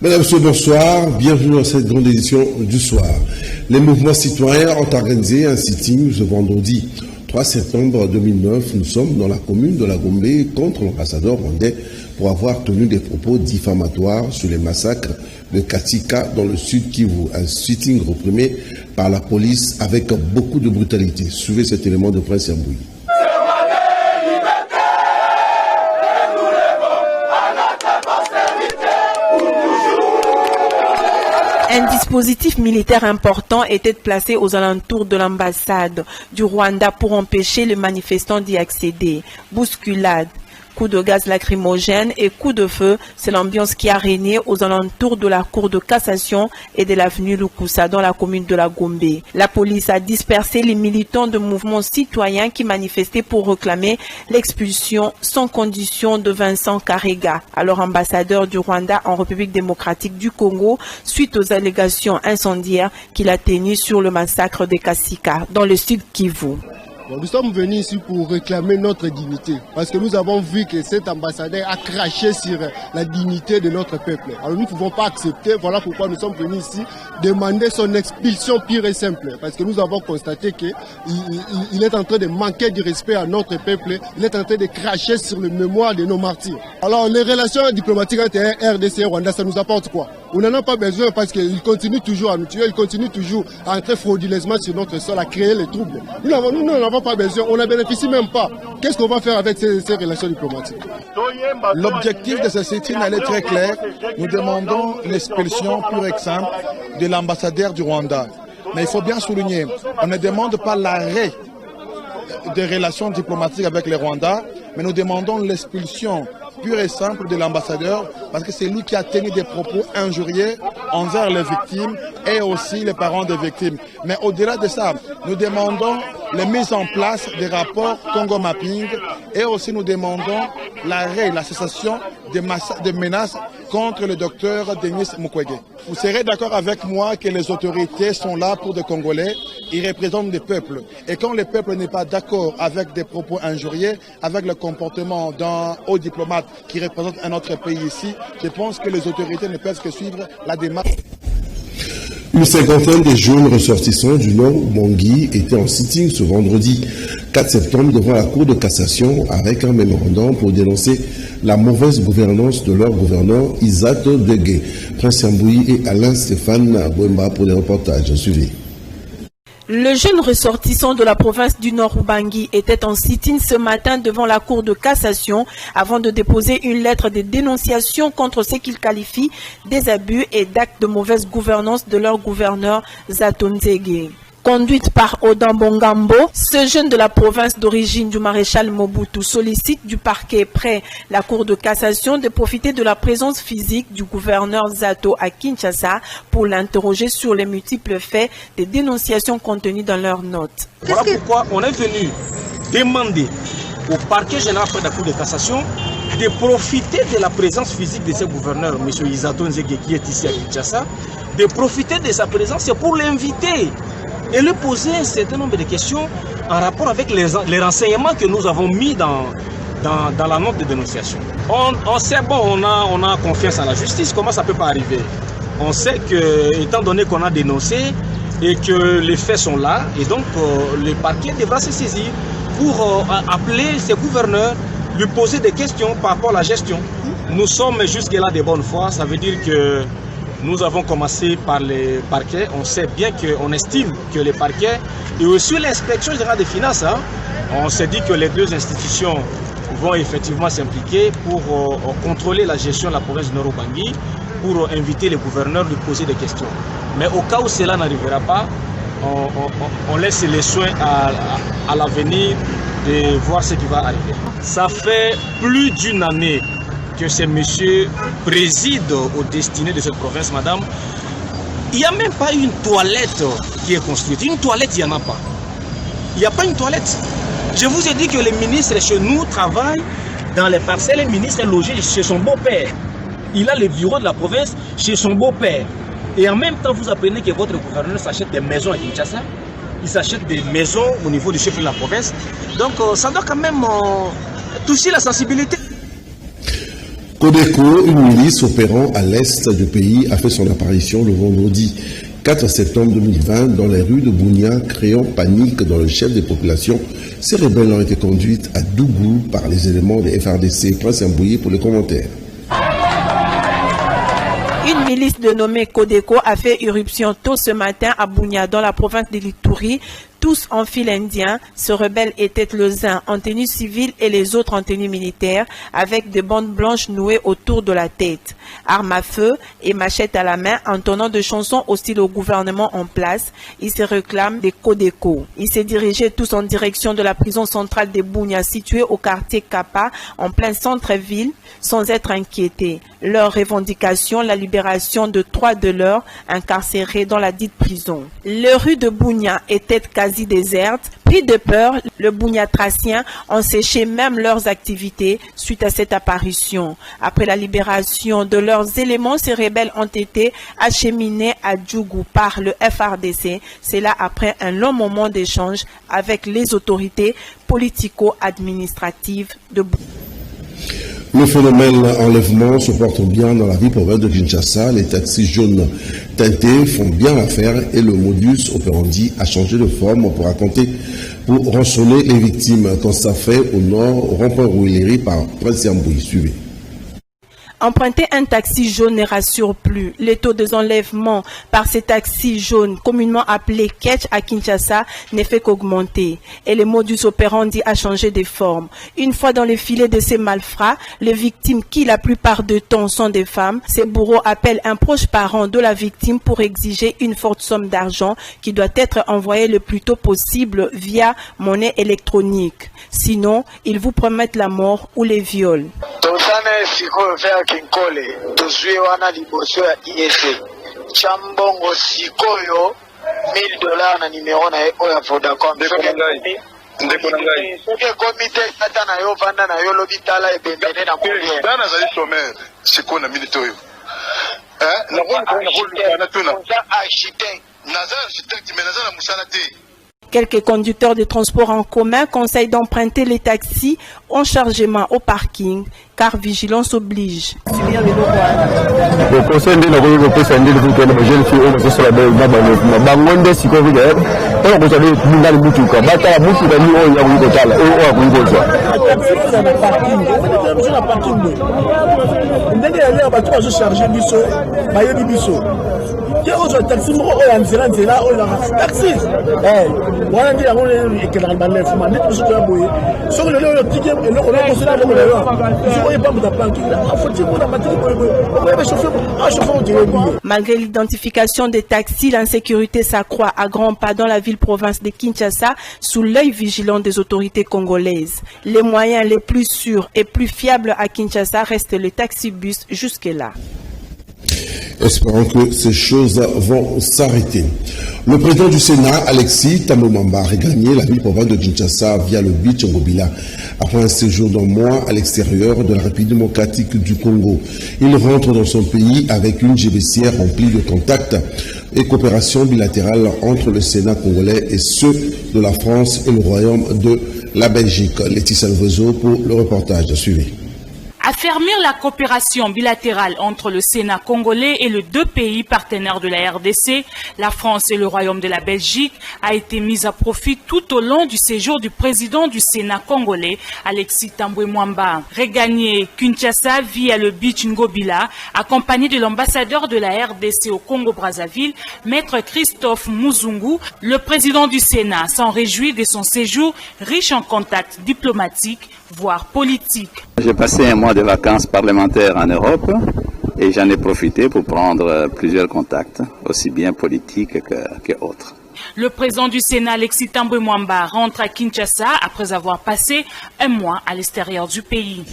Mesdames et messieurs, bonsoir. Bienvenue dans cette grande édition du soir. Les mouvements citoyens ont organisé un sitting ce vendredi 3 septembre 2009. Nous sommes dans la commune de la Gombe contre l'ambassadeur rwandais pour avoir tenu des propos diffamatoires sur les massacres de Katika dans le sud Kivu. Un sitting reprimé par la police avec beaucoup de brutalité. Suivez cet élément de Prince Yambouyi. Un dispositif militaire important était placé aux alentours de l'ambassade du Rwanda pour empêcher les manifestants d'y accéder. Bousculade, coups de gaz lacrymogène et coups de feu, c'est l'ambiance qui a régné aux alentours de la cour de cassation et de l'avenue Lukusa dans la commune de la Gombe. La police a dispersé les militants de mouvements citoyens qui manifestaient pour réclamer l'expulsion sans condition de Vincent Karega, alors ambassadeur du Rwanda en République démocratique du Congo, suite aux allégations incendiaires qu'il a tenues sur le massacre de Kasika dans le sud Kivu. Nous sommes venus ici pour réclamer notre dignité, parce que nous avons vu que cet ambassadeur a craché sur la dignité de notre peuple. Alors nous ne pouvons pas accepter, voilà pourquoi nous sommes venus ici demander son expulsion pure et simple, parce que nous avons constaté qu'il est en train de manquer du respect à notre peuple, il est en train de cracher sur le mémoire de nos martyrs. Alors les relations diplomatiques entre RDC et Rwanda, ça nous apporte quoi? On n'en a pas besoin parce qu'il continue toujours à nous tuer, il continue toujours à entrer frauduleusement sur notre sol, à créer les troubles. Nous n'en avons pas besoin, on ne bénéficie même pas. Qu'est-ce qu'on va faire avec ces relations diplomatiques? L'objectif de ce sit-in est très clair. Nous demandons l'expulsion pure et simple de l'ambassadeur du Rwanda. Mais il faut bien souligner, on ne demande pas l'arrêt des relations diplomatiques avec le Rwanda, mais nous demandons l'expulsion pure et simple de l'ambassadeur parce que c'est lui qui a tenu des propos injurieux envers les victimes et aussi les parents des victimes. Mais au-delà de ça, nous demandons la mise en place des rapports Congo Mapping et aussi nous demandons l'arrêt, la cessation des menaces contre le docteur Denis Mukwege. Vous serez d'accord avec moi que les autorités sont là pour des Congolais, ils représentent des peuples. Et quand le peuple n'est pas d'accord avec des propos injurieux, avec le comportement d'un haut diplomate qui représente un autre pays ici, je pense que les autorités ne peuvent que suivre la démarche. Une cinquantaine de jeunes ressortissants du Nord Bangui étaient en sitting ce vendredi 4 septembre devant la Cour de cassation avec un mémorandum pour dénoncer la mauvaise gouvernance de leur gouverneur Isaac Degué. Prince Yambouyi et Alain Stéphane Bouemba pour les reportages. Suivez. Le jeune ressortissant de la province du Nord Ubangi était en sit-in ce matin devant la Cour de cassation avant de déposer une lettre de dénonciation contre ce qu'il qualifie des abus et d'actes de mauvaise gouvernance de leur gouverneur Zatonzege. Conduite par Odan Bongambo, ce jeune de la province d'origine du maréchal Mobutu sollicite du parquet près la Cour de cassation de profiter de la présence physique du gouverneur Zato à Kinshasa pour l'interroger sur les multiples faits des dénonciations contenues dans leurs notes. Voilà pourquoi on est venu demander au parquet général près de la Cour de cassation de profiter de la présence physique de ce gouverneur, M. Isato Nzege, qui est ici à Kinshasa, de profiter de sa présence pour l'inviter et lui poser un certain nombre de questions en rapport avec les renseignements que nous avons mis dans la note de dénonciation. On sait, bon, on a confiance en la justice, comment ça ne peut pas arriver? On sait que, étant donné qu'on a dénoncé et que les faits sont là, et donc le parquet devra se saisir pour appeler ses gouverneurs, lui poser des questions par rapport à la gestion. Nous sommes jusque-là de bonne foi, ça veut dire que nous avons commencé par les parquets. On sait bien qu'on estime que les parquets et aussi l'inspection générale des finances, on s'est dit que les deux institutions vont effectivement s'impliquer pour contrôler la gestion de la province du Nord Ubangi, pour inviter les gouverneurs à lui poser des questions. Mais au cas où cela n'arrivera pas, on laisse les soins à l'avenir de voir ce qui va arriver. Ça fait plus d'une année que ce monsieur préside aux destinées de cette province, madame. Il n'y a même pas une toilette qui est construite. Une toilette, il n'y en a pas. Il n'y a pas une toilette. Je vous ai dit que les ministres chez nous travaillent dans les parcelles. Le ministre est logé chez son beau-père. Il a le bureau de la province chez son beau-père. Et en même temps, vous apprenez que votre gouverneur s'achète des maisons à Kinshasa. Il s'achète des maisons au niveau du chef de la province. Donc, ça doit quand même toucher la sensibilité. Codeco, une milice opérant à l'est du pays, a fait son apparition le vendredi 4 septembre 2020 dans les rues de Bunia, créant panique dans le chef des populations. Ces rebelles ont été conduites à Dougou par les éléments des FRDC. Prince Mbouye pour les commentaires. Une milice dénommée Codeco a fait irruption tôt ce matin à Bunia, dans la province de l'Ituri. Tous en fil indien, ce rebelle était les uns en tenue civile et les autres en tenue militaire, avec des bandes blanches nouées autour de la tête. Armes à feu et machettes à la main, entonnant de chansons hostiles au gouvernement en place, ils se réclament des Codeco. Ils se dirigeaient tous en direction de la prison centrale de Bunia, située au quartier Kappa, en plein centre-ville, sans être inquiétés. Leur revendication, la libération de 3 de leurs incarcérés dans la dite prison. Les rues de Bunia étaient quasi désertes. Pris de peur, le Buniatracien ont séché même leurs activités suite à cette apparition. Après la libération de leurs éléments, ces rebelles ont été acheminés à Djougou par le FRDC. C'est là après un long moment d'échange avec les autorités politico-administratives de Bunia. Le phénomène enlèvement se porte bien dans la ville province de Kinshasa. Les taxis jaunes teintés font bien l'affaire et le modus operandi a changé de forme pour rançonner les victimes. Quand ça fait au nord, au rond-point Rouilleri par Prince Mbouye. Suivez. Emprunter un taxi jaune ne rassure plus. Les taux des enlèvements par ces taxis jaunes, communément appelés catch à Kinshasa, ne fait qu'augmenter. Et le modus operandi a changé de forme. Une fois dans les filets de ces malfrats, les victimes, qui la plupart du temps sont des femmes, ces bourreaux appellent un proche parent de la victime pour exiger une forte somme d'argent qui doit être envoyée le plus tôt possible via monnaie électronique. Sinon, ils vous promettent la mort ou les viols. Kinkole tozwi wana liboso ya IEC chambongo sikoyo $1000 na numero na oyo ya Vodacom ndeko ngai soki komite sata na yo vanda na yo lobi tala ebembene na combien dana zali sommaire sikoyo na minute oyo na rôle na tuna architecte mais nazala musala te. Quelques conducteurs de transport en commun conseillent d'emprunter les taxis en chargement au parking, car vigilance oblige. Le conseil de la République de jeune fille au sur la bangonde si qu'on veut on vous avez mingal mutuka bata mutu da ni o ya ko tala o ko ngoza ndenge ya bato bazo charger biso bayebi biso ke ozo taxi mo o ya nzela o la taxi wana ndi yango ekela ba lef ma ndi biso ya boye so que le ticket et le on conseiller le modèle so ko pas muta parking la faut mo na matiki Malgré l'identification des taxis, l'insécurité s'accroît à grands pas dans la ville-province de Kinshasa sous l'œil vigilant des autorités congolaises. Les moyens les plus sûrs et plus fiables à Kinshasa restent le taxibus jusque-là. Espérons que ces choses vont s'arrêter. Le président du Sénat, Alexis Tambwe-Mwamba, a regagné la ville-province de Kinshasa via le beach Ngobila après un séjour d'un mois à l'extérieur de la République démocratique du Congo. Il rentre dans son pays avec une GBCR remplie de contacts et coopération bilatérale entre le Sénat congolais et ceux de la France et le Royaume de la Belgique. Laetitia Lvezo pour le reportage. Suivez. Affermir la coopération bilatérale entre le Sénat congolais et les deux pays partenaires de la RDC, la France et le Royaume de la Belgique, a été mise à profit tout au long du séjour du président du Sénat congolais, Alexis Tambwe-Mwamba. Regagné Kinshasa via le beach Ngobila, accompagné de l'ambassadeur de la RDC au Congo-Brazzaville, Maître Christophe Muzungu, le président du Sénat s'en réjouit de son séjour riche en contacts diplomatiques, voire politiques. J'ai passé un mois de vacances parlementaires en Europe et j'en ai profité pour prendre plusieurs contacts, aussi bien politiques que autres. Le président du Sénat, Alexis Tambwe-Mwamba, rentre à Kinshasa après avoir passé un mois à l'extérieur du pays.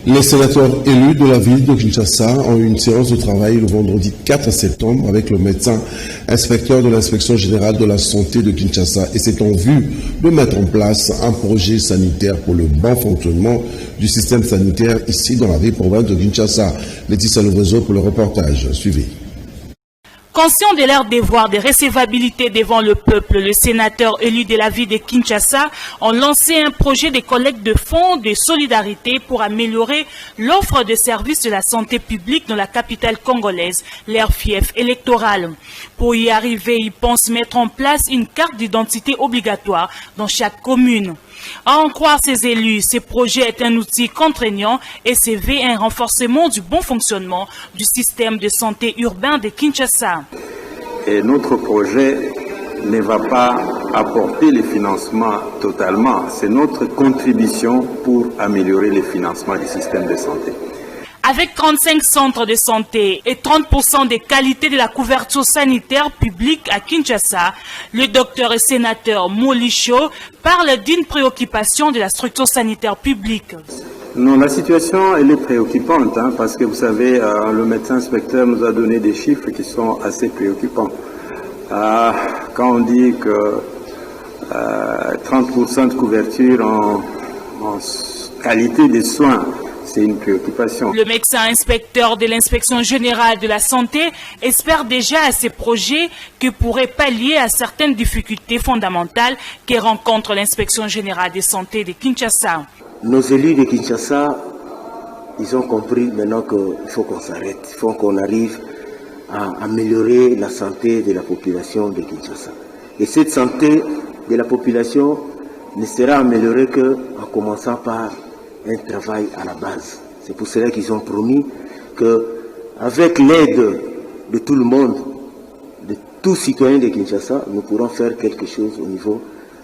Les sénateurs élus de la ville de Kinshasa ont eu une séance de travail le vendredi 4 septembre avec le médecin inspecteur de l'inspection générale de la santé de Kinshasa et c'est en vue de mettre en place un projet sanitaire pour le bon fonctionnement du système sanitaire ici dans la ville province de Kinshasa. Laetitia Lvezo pour le reportage. Suivez. Conscient de leur devoir de recevabilité devant le peuple, le sénateur élu de la ville de Kinshasa ont lancé un projet de collecte de fonds de solidarité pour améliorer l'offre de services de la santé publique dans la capitale congolaise, leur fief électoral. Pour y arriver, ils pensent mettre en place une carte d'identité obligatoire dans chaque commune. À en croire ces élus, ce projet est un outil contraignant et se veut un renforcement du bon fonctionnement du système de santé urbain de Kinshasa. Et notre projet ne va pas apporter le financement totalement. C'est notre contribution pour améliorer le financement du système de santé. Avec 35 centres de santé et 30% des qualités de la couverture sanitaire publique à Kinshasa, le docteur et sénateur Molicho parle d'une préoccupation de la structure sanitaire publique. Non, la situation elle est préoccupante parce que vous savez, le médecin inspecteur nous a donné des chiffres qui sont assez préoccupants. Quand on dit que 30% de couverture en qualité des soins, c'est une préoccupation. Le médecin inspecteur de l'inspection générale de la santé espère déjà à ces projets que pourraient pallier à certaines difficultés fondamentales que rencontre l'inspection générale de santé de Kinshasa. Nos élus de Kinshasa, ils ont compris maintenant qu'il faut qu'on s'arrête, il faut qu'on arrive à améliorer la santé de la population de Kinshasa. Et cette santé de la population ne sera améliorée qu'en commençant par un travail à la base. C'est pour cela qu'ils ont promis qu'avec l'aide de tout le monde, de tous citoyens de Kinshasa, nous pourrons faire quelque chose au niveau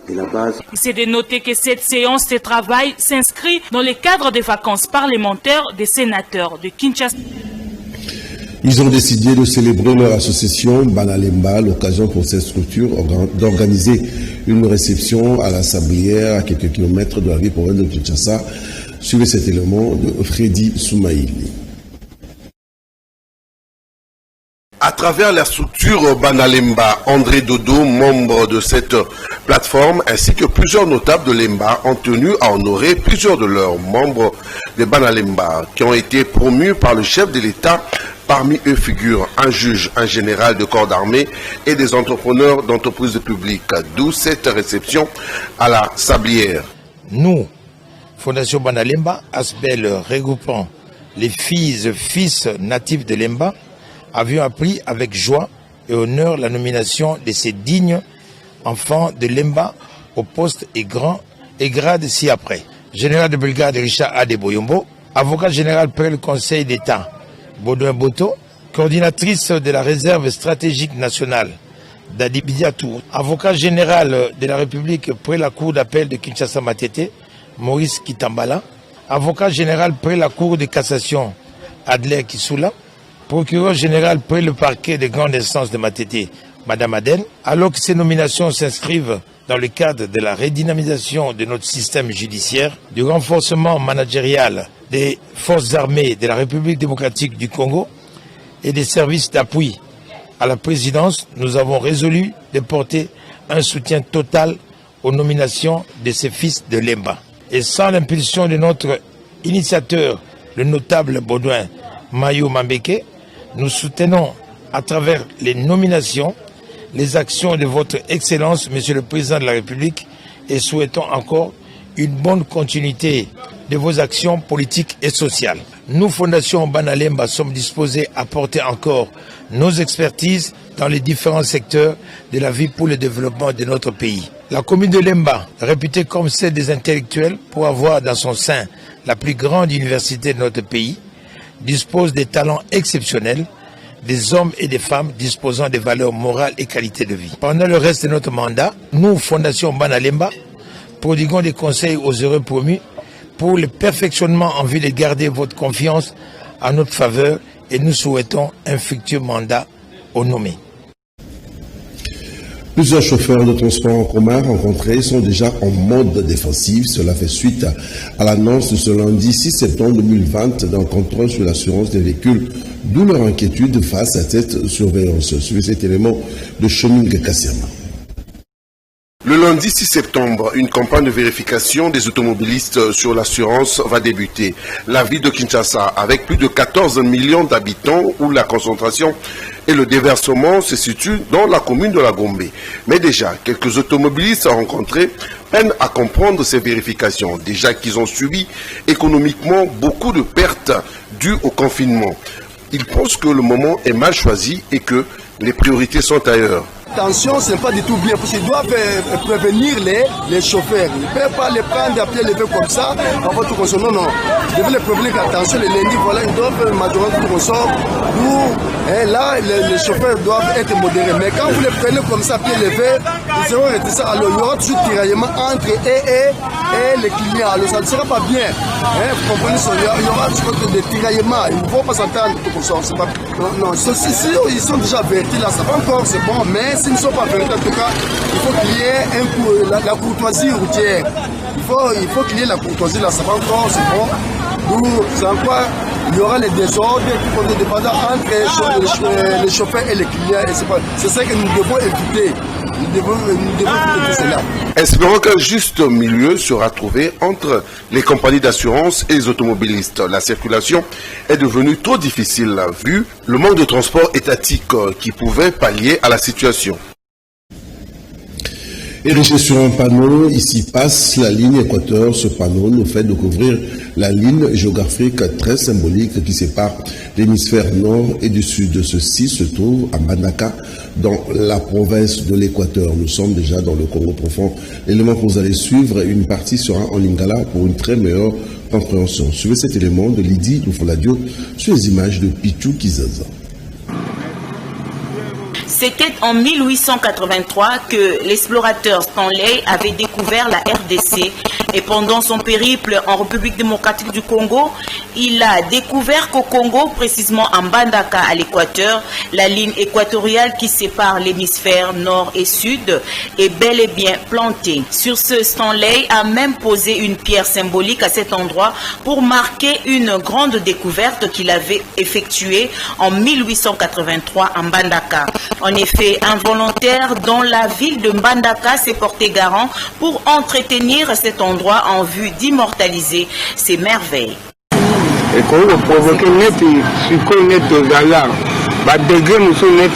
de la base. C'est de noter que cette séance de travail s'inscrit dans le cadre des vacances parlementaires des sénateurs de Kinshasa. Ils ont décidé de célébrer leur association Banalemba, l'occasion pour cette structure d'organiser une réception à la Sablière à quelques kilomètres de la ville provinciale de Kinshasa. Suivez cet élément de Freddy Soumaïli. À travers la structure Banalemba, André Dodo, membre de cette plateforme, ainsi que plusieurs notables de Lemba ont tenu à honorer plusieurs de leurs membres de Banalemba qui ont été promus par le chef de l'État. Parmi eux figurent un juge, un général de corps d'armée et des entrepreneurs d'entreprises publiques. D'où cette réception à la Sablière. Nous, Fondation Banalemba, Asbel regroupant les filles et fils natifs de Lemba, avions appris avec joie et honneur la nomination de ces dignes enfants de Lemba au poste et grade ci-après. Général de brigade Richard Adeboyombo, avocat général près le Conseil d'État Baudouin Boto, coordinatrice de la réserve stratégique nationale Dadi Bidiatour, avocat général de la République près la cour d'appel de Kinshasa Matete, Maurice Kitambala, avocat général près la cour de cassation Adler Kissoula, procureur général près le parquet de grande instance de Matete, Madame Aden, alors que ces nominations s'inscrivent dans le cadre de la redynamisation de notre système judiciaire, du renforcement managérial des forces armées de la République démocratique du Congo et des services d'appui à la présidence, nous avons résolu de porter un soutien total aux nominations de ces fils de Lemba. Et sans l'impulsion de notre initiateur, le notable Baudouin Mayo Mambeke, nous soutenons à travers les nominations les actions de votre Excellence, Monsieur le Président de la République, et souhaitons encore une bonne continuité de vos actions politiques et sociales. Nous, Fondation Banalemba, sommes disposés à porter encore nos expertises dans les différents secteurs de la vie pour le développement de notre pays. La commune de Lemba, réputée comme celle des intellectuels pour avoir dans son sein la plus grande université de notre pays, dispose des talents exceptionnels, des hommes et des femmes disposant des valeurs morales et qualité de vie. Pendant le reste de notre mandat, nous, Fondation Banalemba, prodiguons des conseils aux heureux promus pour le perfectionnement en vue de garder votre confiance à notre faveur et nous souhaitons un futur mandat au nommé. Plusieurs chauffeurs de transport en commun rencontrés sont déjà en mode défensif. Cela fait suite à l'annonce de ce lundi 6 septembre 2020 d'un contrôle sur l'assurance des véhicules, d'où leur inquiétude face à cette surveillance. Suivez cet élément de Chening Kassema. Le lundi 6 septembre, une campagne de vérification des automobilistes sur l'assurance va débuter. La ville de Kinshasa, avec plus de 14 millions d'habitants, où la concentration et le déversement se situent dans la commune de la Gombe. Mais déjà, quelques automobilistes rencontrés peinent à comprendre ces vérifications, déjà qu'ils ont subi économiquement beaucoup de pertes dues au confinement. Ils pensent que le moment est mal choisi et que les priorités sont ailleurs. Attention, ce n'est pas du tout bien, parce qu'ils doivent prévenir les chauffeurs. Ils ne peuvent pas les prendre, appeler les vœux comme ça, avant tout consommer. Non, non. Ils doivent les prévenir qu'attention, les lundis, voilà, ils doivent majorer tout consommer. Là, les chauffeurs doivent être modérés. Mais quand vous les prenez comme ça, pieds levés, ils seront réticents. Alors, il y aura toujours tiraillement entre eux et les clients. Alors, ça ne sera pas bien. Vous comprenez, il y aura toujours des tiraillements. Ils ne vont pas s'entendre tout comme ça. Non, ils sont déjà avertis là, ça va encore, c'est bon, mais s'ils ne sont pas avertis, en tout cas, il faut qu'il y ait la courtoisie routière. Il faut qu'il y ait la courtoisie là, ça va encore, c'est bon. D'où, c'est encore, il y aura les désordres entre les chauffeurs et les clients. C'est ça que nous devons éviter. Nous devons éviter tout cela. Espérons qu'un juste milieu sera trouvé entre les compagnies d'assurance et les automobilistes. La circulation est devenue trop difficile vu le manque de transport étatique qui pouvait pallier à la situation. Érigé sur un panneau, ici passe la ligne Équateur. Ce panneau nous fait découvrir la ligne géographique très symbolique qui sépare l'hémisphère nord et du sud. Ceci se trouve à Mbandaka, dans la province de l'Équateur. Nous sommes déjà dans le Congo profond. L'élément que vous allez suivre, une partie sera en lingala pour une très meilleure compréhension. Suivez cet élément de Lydie Loufoladio sur les images de Pichou Kizaza. C'était en 1883 que l'explorateur Stanley avait découvert la RDC et pendant son périple en République démocratique du Congo, il a découvert qu'au Congo, précisément en Mbandaka à l'équateur, la ligne équatoriale qui sépare l'hémisphère nord et sud est bel et bien plantée. Sur ce, Stanley a même posé une pierre symbolique à cet endroit pour marquer une grande découverte qu'il avait effectuée en 1883 en Mbandaka. En effet, un volontaire dans la ville de Mbandaka s'est porté garant pour entretenir cet endroit en vue d'immortaliser ses merveilles. Et quand on provoque net, degré nous sommes net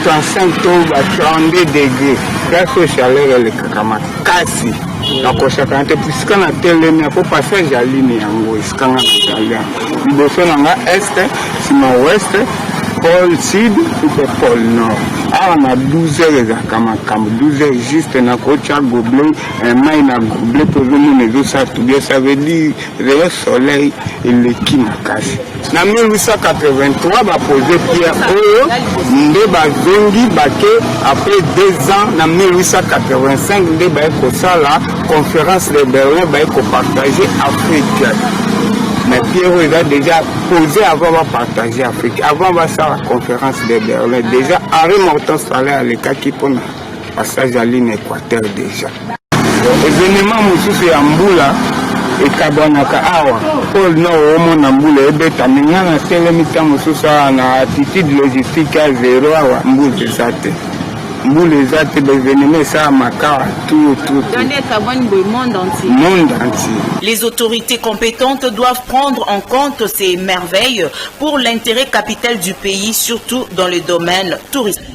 35 ou 32 degrés. Grâce au chaleur, le kakama kasi. Donc, chacun est plus qu'un atelier, pour passer à la ligne, il y a un atelier. Il y a un est, sinon ouest. Pôle sud ou pôle nord. Ah, on a 12 heures, 12 heures juste dans le côté gobelet, un main dans le gobelet pour venir nous ça tout bien. Ça veut dire le soleil et le qui m'a cassé. En 1883, on a posé Pierre Oyo, après 2 ans, en 1885, on a la conférence de Berlin pour partager l'Afrique. Mais Pierre a déjà posé avant de partager l'Afrique. Avant de faire la conférence de Berlin, déjà, Henri Morton allait à l'écart qui pour passage à ligne Équateur déjà. Événement, c'est Amboula et Kabanaka Awa. Paul Nord, Omo Namboula et Beta, mais il y a un tel mitan, une attitude logistique à 0 à Amboula de Zate. Les autorités compétentes doivent prendre en compte ces merveilles pour l'intérêt capital du pays, surtout dans le domaine touristique.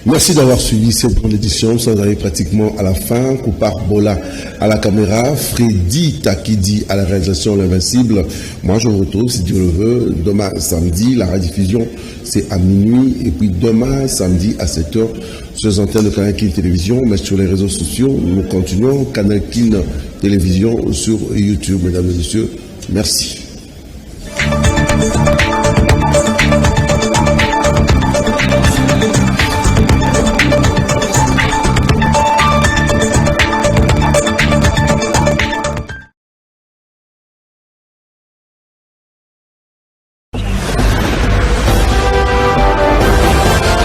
Merci d'avoir suivi cette grande édition. Nous sommes arrivés pratiquement à la fin. Koupar Bola à la caméra, Freddy Takidi à la réalisation L'Invincible. Moi, je vous retrouve, si Dieu le veut, demain samedi. La rediffusion, c'est à minuit. Et puis demain samedi à 7h sur les antennes de Canal Kin Télévision. Mais sur les réseaux sociaux, nous continuons. Canal Kin Télévision sur YouTube. Mesdames et messieurs, merci.